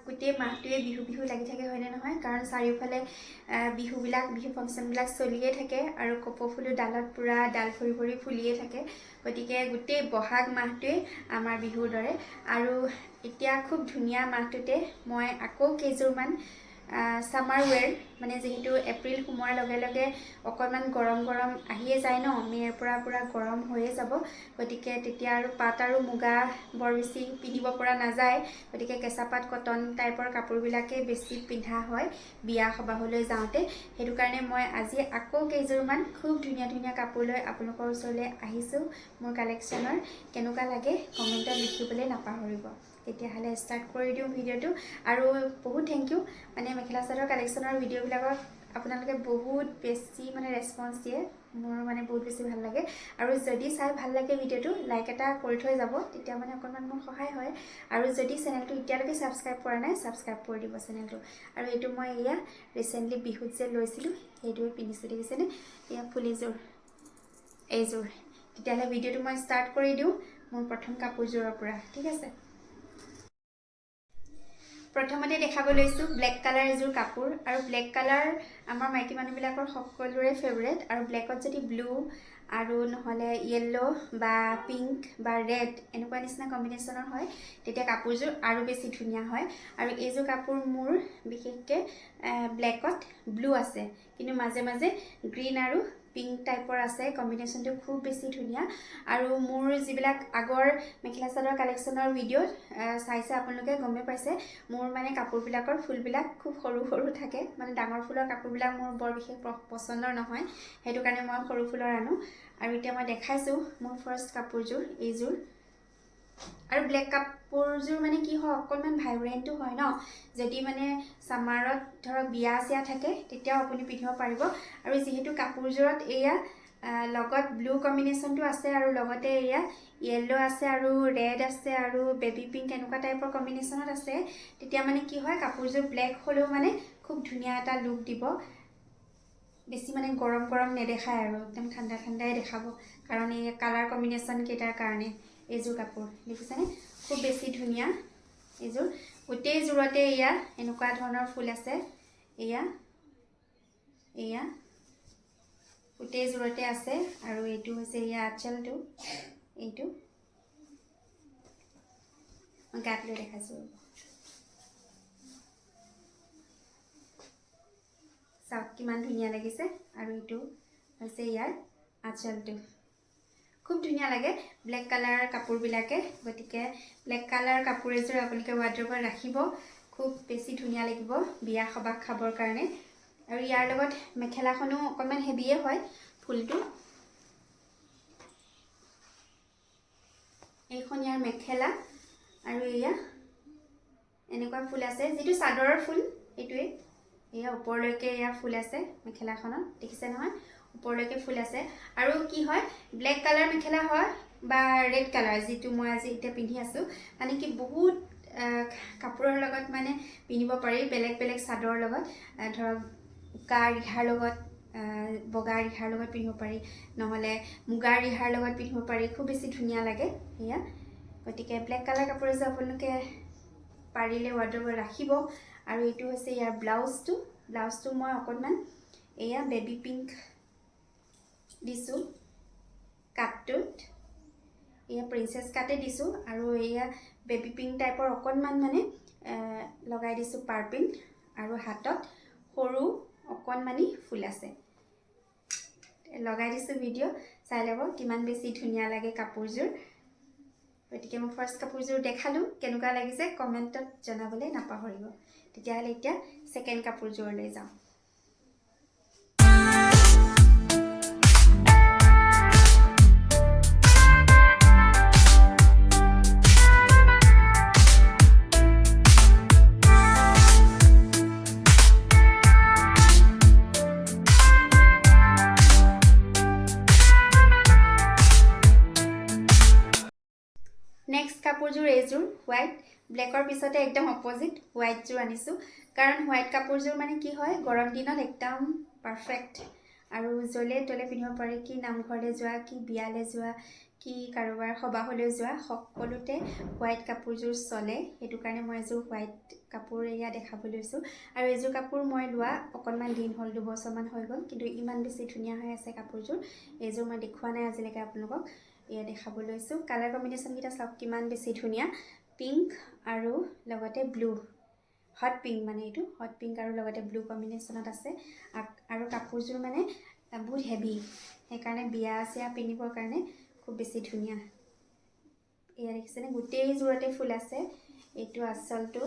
গোটেই মাহটোৱে বিহু বিহু লাগি থাকে হয়নে নহয়, কাৰণ চাৰিওফালে বিহু ফাংচনবিলাক চলিয়ে থাকে আৰু কপৌ ফুলো ডালত পুৰা ডাল ভৰি ভৰি ফুলিয়ে থাকে। গতিকে গোটেই বহাগ মাহটোৱে আমাৰ বিহুৰ দৰে। আৰু এতিয়া খুব ধুনীয়া মাহটোতে মই আকৌ কেইযোৰমান সামাৰ ৱেৰ, মানে যিহেতু এপ্ৰিল সোমোৱাৰ লগে লগে অকণমান গৰম গৰম আহিয়ে যায় ন, মে'ৰ পৰা পুৰা গৰম হৈয়ে যাব। গতিকে তেতিয়া আৰু পাট আৰু মুগা বৰ বেছি পিন্ধিব পৰা নাযায়। গতিকে কেঁচা পাট কটন টাইপৰ কাপোৰবিলাকেই বেছি পিন্ধা হয় বিয়া সবাহলৈ যাওঁতে। সেইটো কাৰণে মই আজি আকৌ কেইযোৰমান খুব ধুনীয়া ধুনীয়া কাপোৰ লৈ আপোনালোকৰ ওচৰলৈ আহিছোঁ। মোৰ কালেকশ্যনৰ কেনেকুৱা লাগে কমেণ্টত লিখিবলৈ নাপাহৰিব। তেতিয়াহ'লে ষ্টাৰ্ট কৰি দিওঁ ভিডিঅ'টো। আৰু বহুত থেংক ইউ, মানে মেখেলা চাদৰ কালেকশ্যনৰ ভিডিঅ'বিলাকত আপোনালোকে বহুত বেছি মানে ৰেছপন্স দিয়ে, মোৰ মানে বহুত বেছি ভাল লাগে। আৰু যদি চাই ভাল লাগে ভিডিঅ'টো লাইক এটা কৰি থৈ যাব, তেতিয়া মানে অকণমান মোৰ সহায় হয়। আৰু যদি চেনেলটো এতিয়ালৈকে ছাবস্ক্ৰাইব কৰা নাই ছাবস্ক্ৰাইব কৰি দিব চেনেলটো। আৰু এইটো মই এয়া ৰিচেণ্টলি বিহুত যে লৈছিলোঁ সেইটোৱে পিন্ধিছোঁ, দেখিছেনে? এয়া ফুলিযোৰ এইযোৰ। তেতিয়াহ'লে ভিডিঅ'টো মই ষ্টাৰ্ট কৰি দিওঁ মোৰ প্ৰথম কাপোৰযোৰৰ পৰা, ঠিক আছে? প্ৰথমতে দেখাব লৈছোঁ ব্লেক কালাৰ এযোৰ কাপোৰ। আৰু ব্লেক কালাৰ আমাৰ মাইকী মানুহবিলাকৰ সকলোৰে ফেভৰেট। আৰু ব্লেকত যদি ব্লু আৰু নহ'লে য়েল্লো বা পিংক বা ৰেড এনেকুৱা নিচিনা কম্বিনেশ্যনৰ হয় তেতিয়া কাপোৰযোৰ আৰু বেছি ধুনীয়া হয়। আৰু এইযোৰ কাপোৰ মোৰ বিশেষকৈ ব্লেকত ব্লু আছে, কিন্তু মাজে মাজে গ্ৰীণ আৰু পিংক টাইপৰ আছে। কম্বিনেশ্যনটো খুব বেছি ধুনীয়া। আৰু মোৰ যিবিলাক আগৰ মেখেলা চাদৰ কালেকশ্যনৰ ভিডিঅ'ত চাইছে আপোনালোকে গমেই পাইছে, মোৰ মানে কাপোৰবিলাকৰ ফুলবিলাক খুব সৰু সৰু থাকে। মানে ডাঙৰ ফুলৰ কাপোৰবিলাক মোৰ বৰ বিশেষ পচন্দৰ নহয়, সেইটো কাৰণে মই সৰু ফুলৰ আনো। আৰু এতিয়া মই দেখাইছোঁ মোৰ ফাৰ্ষ্ট কাপোৰযোৰ এইযোৰ। আৰু ব্লেক কাপোৰযোৰ মানে কি হয় অকণমান ভাইব্ৰেণ্টো হয় ন, যদি মানে ছামাৰত ধৰক বিয়া চিয়া থাকে তেতিয়াও আপুনি পিন্ধিব পাৰিব। আৰু যিহেতু কাপোৰযোৰত এয়া লগত ব্লু কম্বিনেশ্যনটো আছে আৰু লগতে এয়া য়েল্লো আছে আৰু ৰেড আছে আৰু বেবী পিংক এনেকুৱা টাইপৰ কম্বিনেশ্যনত আছে, তেতিয়া মানে কি হয় কাপোৰযোৰ ব্লেক হ'লেও মানে খুব ধুনীয়া এটা লুক দিব। বেছি মানে গৰম গৰম নেদেখায় আৰু একদম ঠাণ্ডা ঠাণ্ডাই দেখাব, কাৰণ এই কালাৰ কম্বিনেশ্যন কেইটাৰ কাৰণে। এইযোৰ কাপোৰ দেখিছেনে খুব বেছি ধুনীয়া এইযোৰ। গোটেইযোৰতে এয়া এনেকুৱা ধৰণৰ ফুল আছে, এয়া এয়া গোটেইযোৰতে আছে। আৰু এইটো হৈছে এয়া আঁচলটো, এইটো মই গাত লৈ দেখাইছোঁ, চাওক কিমান ধুনীয়া লাগিছে। আৰু এইটো হৈছে ইয়াৰ আঁচলটো, খুব ধুনীয়া লাগে ব্লেক কালাৰ কাপোৰবিলাকে। গতিকে ব্লেক কালাৰ কাপোৰ এযোৰ আপোনালোকে ৱাৰ্ড্ৰবত ৰাখিব, খুব বেছি ধুনীয়া লাগিব বিয়া সবাহ খাবৰ কাৰণে। আৰু ইয়াৰ লগত মেখেলাখনো অকণমান হেভিয়ে হয় ফুলটো। এইখন ইয়াৰ মেখেলা। আৰু এয়া এনেকুৱা ফুল আছে, যিটো চাদৰৰ ফুল সেইটোৱে। এয়া ওপৰলৈকে এয়া ফুল আছে মেখেলাখনত, দেখিছে নহয় ওপৰলৈকে ফুল আছে। আৰু কি হয় ব্লেক কালাৰ মেখেলা হয় বা ৰেড কালাৰ যিটো মই আজি এতিয়া পিন্ধি আছোঁ, মানে কি বহুত কাপোৰৰ লগত মানে পিন্ধিব পাৰি, বেলেগ বেলেগ চাদৰৰ লগত। ধৰক উকা ৰিহাৰ লগত, বগা ৰিহাৰ লগত পিন্ধিব পাৰি, নহ'লে মুগা ৰিহাৰ লগত পিন্ধিব পাৰি, খুব বেছি ধুনীয়া লাগে এয়া। গতিকে ব্লেক কালাৰ কাপোৰ এযোৰ আপোনালোকে পাৰিলে ৱাৰ্ড্ৰবত ৰাখিব। আৰু এইটো হৈছে ইয়াৰ ব্লাউজটো মই অকণমান এয়া বেবী পিংক দিছোঁ কাটটোত, এয়া প্ৰিন্সেছ কাটে দিছোঁ। আৰু এয়া বেবী পিংক টাইপৰ অকণমান মানে লগাই দিছোঁ পাৰ্পিন। আৰু হাতত সৰু অকণমানি ফুল আছে, লগাই দিছোঁ। ভিডিঅ' চাই ল'ব কিমান বেছি ধুনীয়া লাগে কাপোৰযোৰ। গতিকে মই ফাৰ্ষ্ট কাপোৰযোৰ দেখালোঁ, কেনেকুৱা লাগিছে কমেণ্টত জনাবলৈ নাপাহৰিব। তেতিয়াহ'লে এতিয়া ছেকেণ্ড কাপোৰযোৰলৈ যাওঁ। নেক্সট কাপোৰযোৰ এইযোৰ হোৱাইট, ব্লেকৰ পিছতে একদম অপজিট হোৱাইটযোৰ আনিছোঁ। কাৰণ হোৱাইট কাপোৰযোৰ মানে কি হয় গৰম দিনত একদম পাৰফেক্ট। আৰু য'লে ত'লে পিন্ধিব পাৰি, কি নামঘৰলৈ যোৱা, কি বিয়ালৈ যোৱা, কি কাৰোবাৰ সবাহলৈ যোৱা সকলোতে হোৱাইট কাপোৰযোৰ চলে, সেইটো কাৰণে মই এযোৰ হোৱাইট কাপোৰ এয়া দেখাব লৈছোঁ। আৰু এইযোৰ কাপোৰ মই লোৱা অকণমান দিন হ'ল, 2 বছৰমান হৈ গ'ল, কিন্তু ইমান বেছি ধুনীয়া হৈ আছে কাপোৰযোৰ। এইযোৰ মই দেখুওৱা নাই আজিলৈকে আপোনালোকক, এয়া দেখাব লৈছোঁ। কালাৰ কম্বিনেশ্যনকেইটা চাওক কিমান বেছি ধুনীয়া, পিংক আৰু লগতে ব্লু, হট পিংক মানে এইটো হট পিংক আৰু লগতে ব্লু কম্বিনেশ্যনত আছে। আৰু কাপোৰযোৰ মানে বহুত হেভি, সেইকাৰণে বিয়া চিয়া পিন্ধিবৰ কাৰণে খুব বেছি ধুনীয়া। এয়া দেখিছেনে, গোটেইযোৰতে ফুল আছে। এইটো আঁচলটো,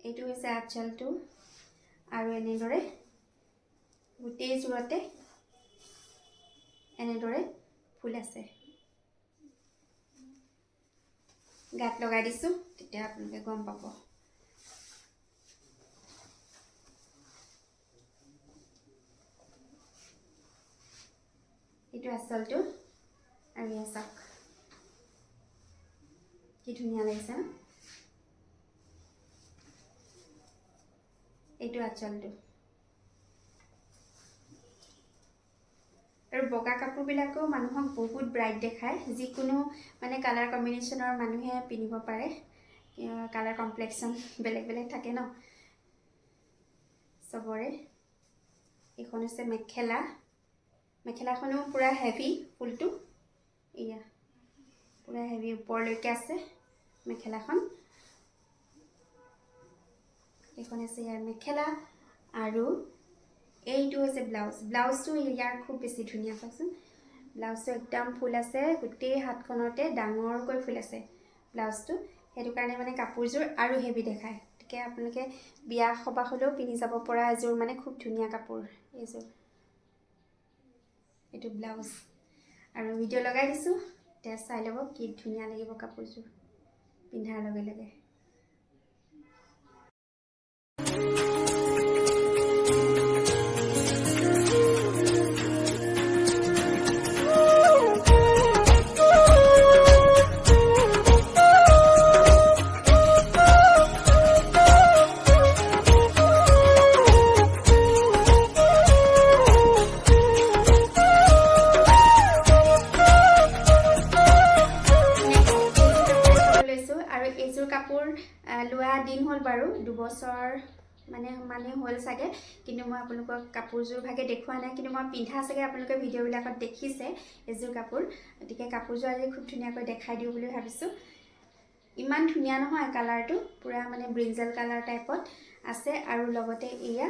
এইটো হৈছে আঁচলটো, আৰু এনেদৰে গোটেইযোৰতে এনেদৰে ফুল আছে। গাত লগাই দিছোঁ, তেতিয়া আপোনালোকে গম পাব। এইটো আঁচলটো, আৰু এয়া চাওক কি ধুনীয়া লাগিছে ন। এইটো আঁচলটো। আৰু বগা কাপোৰবিলাকেও মানুহক বহুত ব্ৰাইট দেখায়, যিকোনো মানে কালাৰ কম্বিনেশ্যনৰ মানুহে পিন্ধিব পাৰে। কালাৰ কমপ্লেক্সন বেলেগ বেলেগ থাকে ন চবৰে। এইখন হৈছে মেখেলা, মেখেলাখনো পূৰা হেভি, ফুলটো এয়া পূৰা হেভি ওপৰলৈকে আছে মেখেলাখন। এইখন হৈছে ইয়াৰ মেখেলা, আৰু এইটো হৈছে ব্লাউজ। ব্লাউজটো ইয়াৰ খুব বেছি ধুনীয়া, চাওকচোন ব্লাউজটো একদম ফুল আছে, গোটেই হাতখনতে ডাঙৰকৈ ফুল আছে ব্লাউজটো, সেইটো কাৰণে মানে কাপোৰযোৰ আৰু হেভি দেখায়। গতিকে আপোনালোকে বিয়া সবাহলৈও পিন্ধি যাব পৰা এযোৰ মানে খুব ধুনীয়া কাপোৰ এইযোৰ। এইটো ব্লাউজ, আৰু ভিডিঅ' লগাই দিছোঁ, এতিয়া চাই ল'ব কি ধুনীয়া লাগিব কাপোৰযোৰ পিন্ধাৰ লগে লগে। এইযোৰ কাপোৰ লোৱা দিন হ'ল বাৰু, 2 বছৰ মানে হ'ল চাগে, কিন্তু মই আপোনালোকক কাপোৰযোৰ ভাগে দেখুওৱা নাই, কিন্তু মই পিন্ধা চাগে আপোনালোকে ভিডিঅ'বিলাকত দেখিছে এইযোৰ কাপোৰ। গতিকে কাপোৰযোৰ আজি খুব ধুনীয়াকৈ দেখাই দিওঁ বুলি ভাবিছোঁ। ইমান ধুনীয়া নহয় কালাৰটো, পূৰা মানে ব্ৰিঞ্জল কালাৰ টাইপত আছে, আৰু লগতে এয়া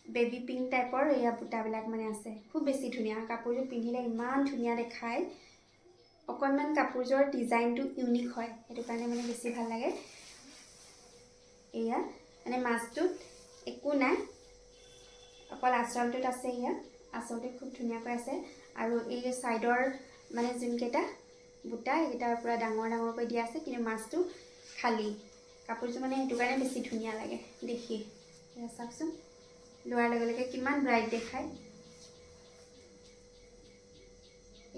বেবী পিংক টাইপৰ এয়া বুটাবিলাক মানে আছে, খুব বেছি ধুনীয়া। কাপোৰযোৰ পিন্ধিলে ইমান ধুনীয়া দেখায়, অকণমান কাপোৰযোৰৰ ডিজাইনটো ইউনিক হয়, সেইটো কাৰণে মানে বেছি ভাল লাগে। এয়া মানে মাজটোত একো নাই, অকল আঁচলটোত আছে। এয়া আঁচলটোত খুব ধুনীয়াকৈ আছে, আৰু এই ছাইডৰ মানে যোনকেইটা বুটা এইকেইটাৰ পূৰা ডাঙৰ ডাঙৰকৈ দিয়া আছে, কিন্তু মাজটো খালী। কাপোৰযোৰ মানে সেইটো কাৰণে বেছি ধুনীয়া লাগে দেখি। এয়া চাওকচোন, লোৱাৰ লগে লগে কিমান ব্ৰাইট দেখায়।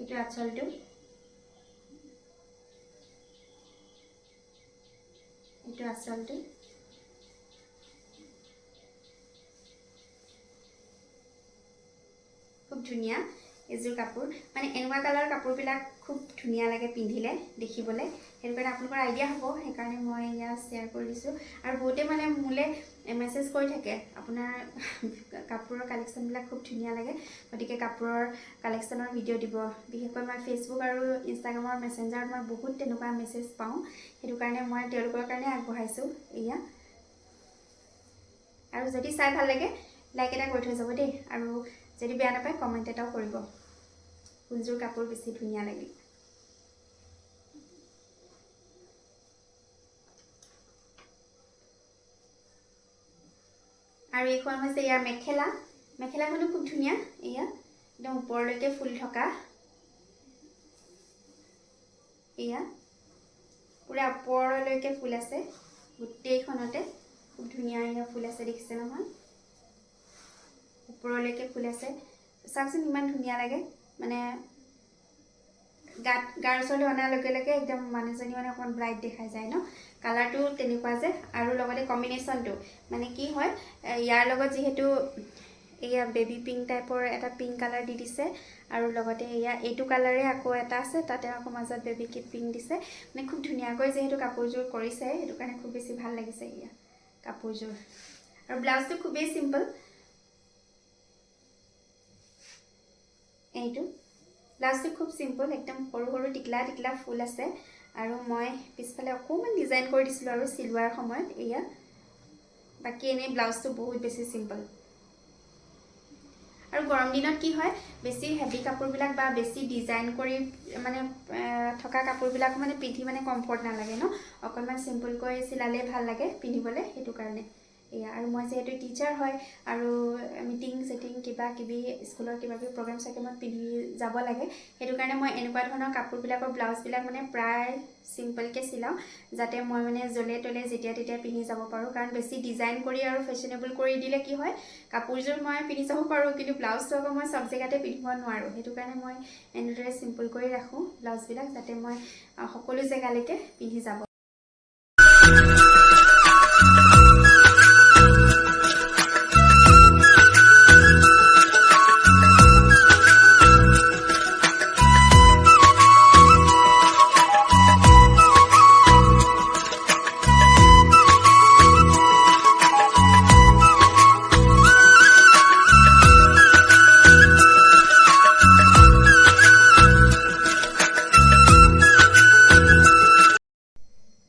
এইটো আঁচলটো, এইটো আঁচলটো, খুব ধুনীয়া এইযোৰ কাপোৰ। মানে এনেকুৱা কালাৰ কাপোৰবিলাক খুব ধুনীয়া লাগে পিন্ধিলে, দেখিবলৈ, সেইটো কাৰণে আপোনালোকৰ আইডিয়া হ'ব, সেইকাৰণে মই এয়া শ্বেয়াৰ কৰি দিছোঁ। আৰু বহুতে মানে মোলৈ মেছেজ কৰি থাকে, আপোনাৰ কাপোৰৰ কালেকশ্যনবিলাক খুব ধুনীয়া লাগে, গতিকে কাপোৰৰ কালেকশ্যনৰ ভিডিঅ' দিব। বিশেষকৈ মই ফেচবুক আৰু ইনষ্টাগ্ৰামৰ মেছেঞ্জাৰত মই বহুত তেনেকুৱা মেছেজ পাওঁ, সেইটো কাৰণে মই তেওঁলোকৰ কাৰণে আগবঢ়াইছোঁ এয়া। আৰু যদি চাই ভাল লাগে লাইক এটা কৰি থৈ যাব দেই, আৰু যদি বেয়া নাপায় কমেণ্ট এটাও কৰিব কোনযোৰ কাপোৰ বেছি ধুনীয়া লাগিল। আৰু এইখন হৈছে ইয়াৰ মেখেলা, মেখেলাখনো খুব ধুনীয়া, এয়া একদম ওপৰলৈকে ফুল থকা, এয়া পূৰা ওপৰলৈকে ফুল আছে গোটেইখনতে, খুব ধুনীয়া এয়া ফুল আছে, দেখিছে নহয়, ওপৰলৈকে ফুল আছে। চাওকচোন ইমান ধুনীয়া লাগে, মানে গাৰ ওচৰলৈ অনাৰ লগে লগে একদম মানুহজনী মানে অকণমান ব্ৰাইট দেখাই যায় ন, কালাৰটো তেনেকুৱা যে। আৰু লগতে কম্বিনেশ্যনটো মানে কি হয়, ইয়াৰ লগত যিহেতু এয়া বেবি পিংক টাইপৰ এটা পিংক কালাৰ দি দিছে আৰু লগতে এয়া এইটো কালাৰে আকৌ এটা আছে তাতে আকৌ মাজত বেবি কিট পিংক দিছে মানে খুব ধুনীয়াকৈ যেহেতু কাপোৰযোৰ কৰিছে সেইটো কাৰণে খুব বেছি ভাল লাগিছে এয়া কাপোৰযোৰ আৰু ব্লাউজটো খুবেই সিম্পল এইটো ব্লাউজটো খুব সিম্পল একদম সৰু সৰু টিকলা টিকলা ফুল আছে আৰু মই পিছফালে অকমান ডিজাইন কৰি দিছিলো আৰু সিলৱাৰ সময়ত এয়া বাকি এনে ব্লাউজটো বহুত বেছি সিম্পল আৰু গৰম দিনত কি হয় বেছি হেভি কাপোৰবিলাক বা বেছি ডিজাইন কৰি মানে থকা কাপোৰবিলাক মানে পিন্ধি মানে কমফৰ্ট নালাগে ন অকনমান সিম্পল কৰি সিলালে ভাল লাগে পিন্ধিবলে হেতু কাৰণে এয়া আৰু মই যেহেতু টিচাৰ হয় আৰু মিটিং সেটিং কিবা কিবি স্কুলৰ কিবা কিবি প্ৰগ্ৰাম সাকিমত পিন্ধি যাব লাগে হেতু কাৰণে মই এনেকুৱা ধৰণৰ কাপোৰবিলাকৰ ব্লাউজবিলাক মানে প্ৰায় সিম্পলকে সিলাও যাতে মই মানে জলে তলে যেতিয়া তেতিয়া পিন্ধি যাব পাৰো কাৰণ বেছি ডিজাইন কৰি আৰু ফেশনেবল কৰি দিলে কি হয় কাপোৰযোৰ মই পিন্ধি যাব পাৰো কিন্তু ব্লাউজটো আকৌ মই সব জায়গাতে পিন্ধিব নোৱাৰো হেতু কাৰণে মই এনেদৰে সিম্পল কৰি ৰাখো ব্লাউজবিলাক যাতে মই সকলো জায়গালৈকে পিন্ধি যাব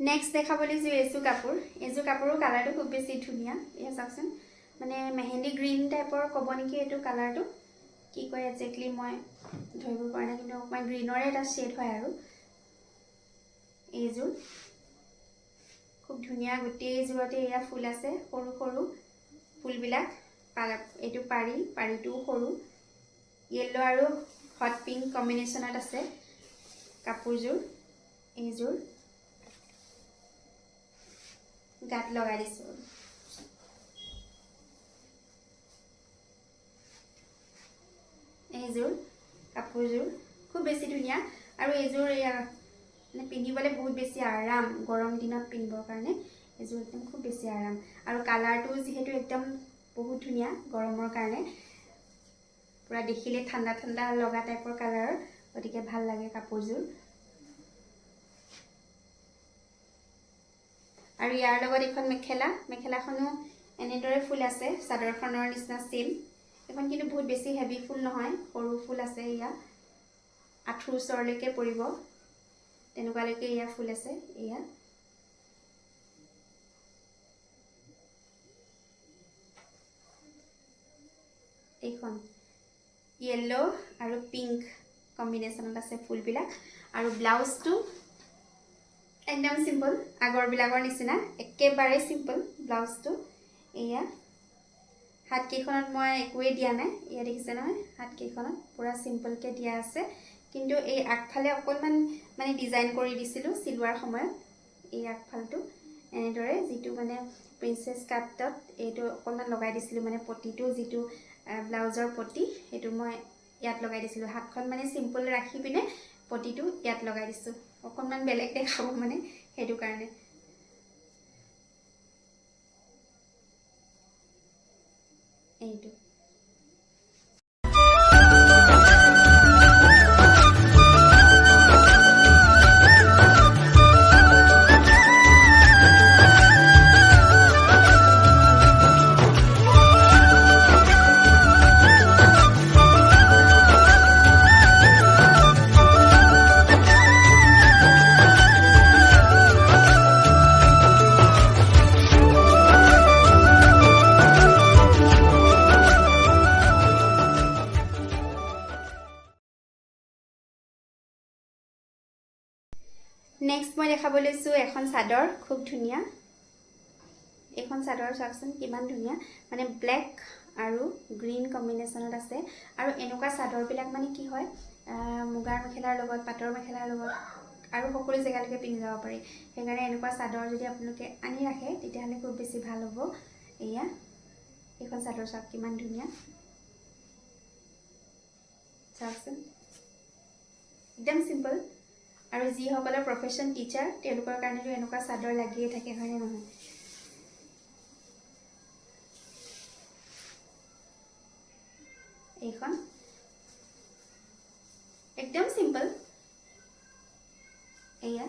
नेक्स्ट देखा जो एजोर कापोर कलर खूब बेसि धुनिया ये चाकचोन माने मेहेंदी ग्रीन टाइपर कब नेकी ये कलर कि कय एक्जेक्टली मैं धरिब पारा ना किन्तु अकमान ग्रीनरे एटा शेड है आरो एजोर खूब धुनिया गोटेइजोरते एया फुल आछे सरू सरू फुलबिलाक एटु पारिटु सरू येलो आरो हट पिंक कम्बिनेशनत आछे कापोरजोर एजोर गात लगा दिसो एजोर कापोरजोर खूब बेसि धुनिया और एजोर माने पिंधिबले बहुत बेसि आराम गरम दिनत पिंधिबर कारणे एजोर एकदम खूब बेसि आराम और कालारटो जेहेतु एकदम बहुत धुनिया गरমৰ कारणे पूरा देखिले ठंडा ठंडा लगा टाइपर कालार गतिके ভাল লাগে कापोरजोर और यार लगत एखन मेखेलाखनो एनेदरे फुल आछे चादरखনৰ निचिना सेम एखन किन्तु बहुत बेसि हेवी फुल নহয় सरू फुल आछे या आठुर ओचरলৈকে পৰিব तेनुकाলৈके या फुल आछे या एखन येलो और पिंक कम्बिनेशनत आछे फुलबिलाक और ब्लाउजटो एकदम सिम्पल आगर बिलागर निचिना एकेबारे सिम्पल ब्लाउजटो एया हाथ केखनत मैं एकোৱে দিয়া নাই या देखिছে নহয় हाथ केखनत पूरा सिम्पल के दिया আছে কিন্তু এই আগফালে অকনমান মানে ডিজাইন কৰি দিছিলো সিলৱাৰ সময়ত এই আগফালটো এনেদৰে যেটো মানে প্ৰিন্সেস কাটত এটো অকনমান লগাই দিছিলো মানে পটিটো যেটো ব্লাউজৰ পটি এটো মই ইয়াত লগাই দিছিলো হাতখন মানে সিম্পল ৰাখি পিনে পটিটো ইয়াত লগাই দিছো অকনমান বেলেগ দেখাব মানে হেতু কাৰণে এইটো नेक्स्ट मैं देखा एखन चादर खूब धुनिया एखन चादर चाकचोन किमान धुनिया माने ब्लैक और ग्रीन कम्बिनेशनत आछे और एनुका चादर बिलाक माने कि हय मुगार मेखेलार लगत पाटर मेखेलार लगत और सकलो जगह पिंधि जाब पारि हेकाৰণে एनुका चादर यदि आपलोके आनि राखे तेतियाहले खूब बेसि ভাল হ'ব एया एखन चादर चाक किमान धुनिया चाकचोन एकदम सिम्पल और जी सकলৰ प्रोफेशन टीचार तेलुকৰ কাৰণে एनुका चादर লাগিয়ে থাকে হয়নে নহয় এইখন একদম সিম্পল এয়া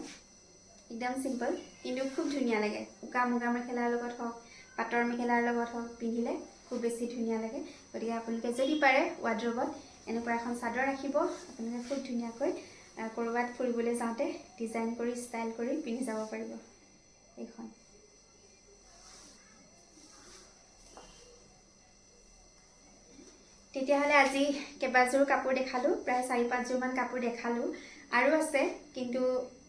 একদম সিম্পল কিন্তু খুব ধুনীয়া লাগে উকা মুগা মেখেলাৰ লগত হওক পাটৰ মেখেলাৰ লগত হওক পিন্ধিলে খুব বেছি ধুনীয়া লাগে গতিকে আপোনালোকে যদি পাৰে ৱাৰ্ড্ৰবত এনেকুৱা এখন চাদৰ ৰাখিব আপোনালোকে খুব ধুনীয়াকৈ কৰবাত ফুৰিবলৈ যাওঁতে ডিজাইন কৰি ষ্টাইল কৰি পিন্ধি যাব পাৰিব এইখন তেতিয়াহ'লে আজি কেইবাযোৰ কাপোৰ দেখালোঁ প্ৰায় 4-5 মান কাপোৰ দেখালোঁ আৰু আছে কিন্তু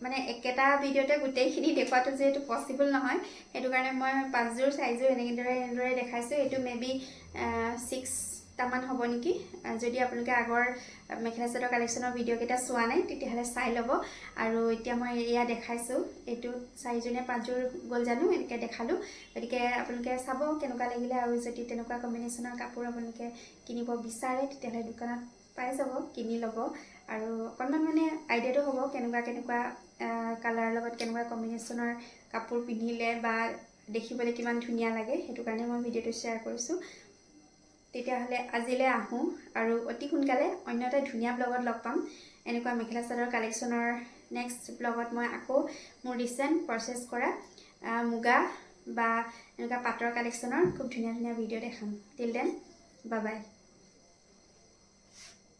মানে একেটা ভিডিঅ'তে গোটেইখিনি দেখুৱাটো যেহেতু পচিবল নহয় সেইটো কাৰণে মই 5যোৰ 4যোৰ এনেদৰে দেখাইছোঁ এইটো মেবি 6টামান হ'ব নেকি যদি আপোনালোকে আগৰ মেখেলা চাদৰ কালেকশ্যনৰ ভিডিঅ'কেইটা চোৱা নাই তেতিয়াহ'লে চাই ল'ব আৰু এতিয়া মই এয়া দেখাইছোঁ এইটো 4যোৰ নে 5যোৰ গ'ল জানো এনেকৈ দেখালোঁ গতিকে আপোনালোকে চাব কেনেকুৱা লাগিলে আৰু যদি তেনেকুৱা কম্বিনেশ্যনৰ কাপোৰ আপোনালোকে কিনিব বিচাৰে তেতিয়াহ'লে দোকানত পাই যাব কিনি ল'ব আৰু অকণমান মানে আইডিয়াটো হ'ব কেনেকুৱা কালাৰৰ লগত কেনেকুৱা কম্বিনেশ্যনৰ কাপোৰ পিন্ধিলে বা দেখিবলৈ কিমান ধুনীয়া লাগে সেইটো কাৰণে মই ভিডিঅ'টো শ্বেয়াৰ কৰিছোঁ তেতিয়াহ'লে আজিলৈ আহোঁ আৰু অতি সোনকালে অন্য এটা ধুনীয়া ব্লগত লগ পাম এনেকুৱা মেখেলা চাদৰ কালেকশ্যনৰ নেক্সট ব্লগত মই আকৌ মোৰ ৰিচেণ্ট পাৰচেছ কৰা মুগা বা এনেকুৱা পাটৰ কালেকশ্যনৰ খুব ধুনীয়া ভিডিঅ' দেখাম টিল দেন বাই বাই